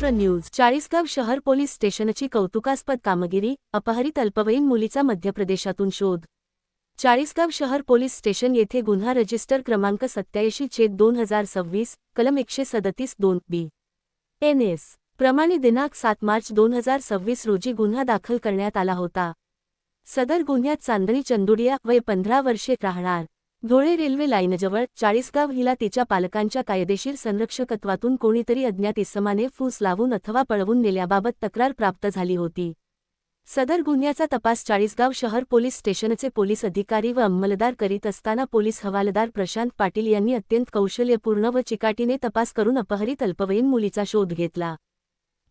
Maharashtra news. Chalisgaon शहर police स्टेशनची कौतुकास्पद कामगिरी, अपहरित अल्पवयीन मुलीचा मध्य प्रदेशातून शोध. चाळीसगाव शहर पोलीस स्टेशन येथे गुन्हा रजिस्टर क्रमांक 87/2026, कलम 137(2) NS प्रमाणे दिनांक 7 मार्च 2026 रोजी गुन्हा दाखल करण्यात आला होता. सदर गुन्ह्यात चांदणी चंदुडिया, वय 15 वर्षे, राहणार धुळे रेल्वे लाईनजवळ, चाळीसगाव हिला तिच्या पालकांच्या कायदेशीर संरक्षकत्वातून कोणीतरी अज्ञात इसमाने फूस लावून अथवा पळवून नेल्याबाबत तक्रार प्राप्त झाली होती. सदर गुन्ह्याचा तपास चाळीसगाव शहर पोलीस स्टेशनचे पोलीस अधिकारी व अंमलदार करीत असताना पोलीस हवालदार प्रशांत पाटील यांनी अत्यंत कौशल्यपूर्ण व चिकाटीने तपास करून अपहरित अल्पवयीन मुलीचा शोध घेतला.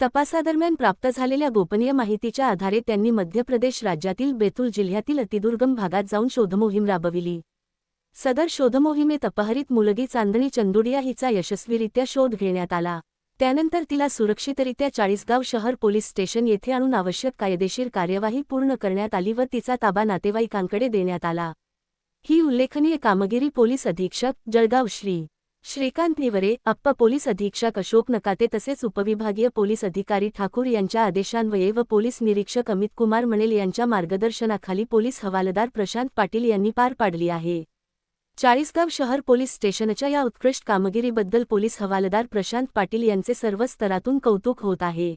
तपासादरम्यान प्राप्त झालेल्या गोपनीय माहितीच्या आधारे त्यांनी मध्य प्रदेश राज्यातील बैतूल जिल्ह्यातील अतिदुर्गम भागात जाऊन शोधमोहीम राबविली. सदर शोधमोहिमेत अपहरित मुलगी चांदणी चंदुडिया हिचा यशस्वीरित्या शोध घेण्यात आला. त्यानंतर तिला सुरक्षितरित्या चाळीसगाव शहर पोलीस स्टेशन येथे आणून आवश्यक कायदेशीर कार्यवाही पूर्ण करण्यात आली व तिचा ताबा नातेवाईकांकडे देण्यात आला. ही उल्लेखनीय कामगिरी पोलीस अधीक्षक जळगाव श्रीकांत निवरे, अप्पर पोलीस अधीक्षक अशोक नकाते तसेच उपविभागीय पोलीस अधिकारी ठाकूर यांच्या आदेशान्वये व पोलीस निरीक्षक अमित कुमार मणेल यांच्या मार्गदर्शनाखाली पोलीस हवालदार प्रशांत पाटील यांनी पार पाडली आहे. चाळीसगाव शहर पोलीस स्टेशनच्या या उत्कृष्ट कामगिरीबद्दल पोलीस हवालदार प्रशांत पाटील यांचे सर्व स्तरातून कौतुक होत आहे.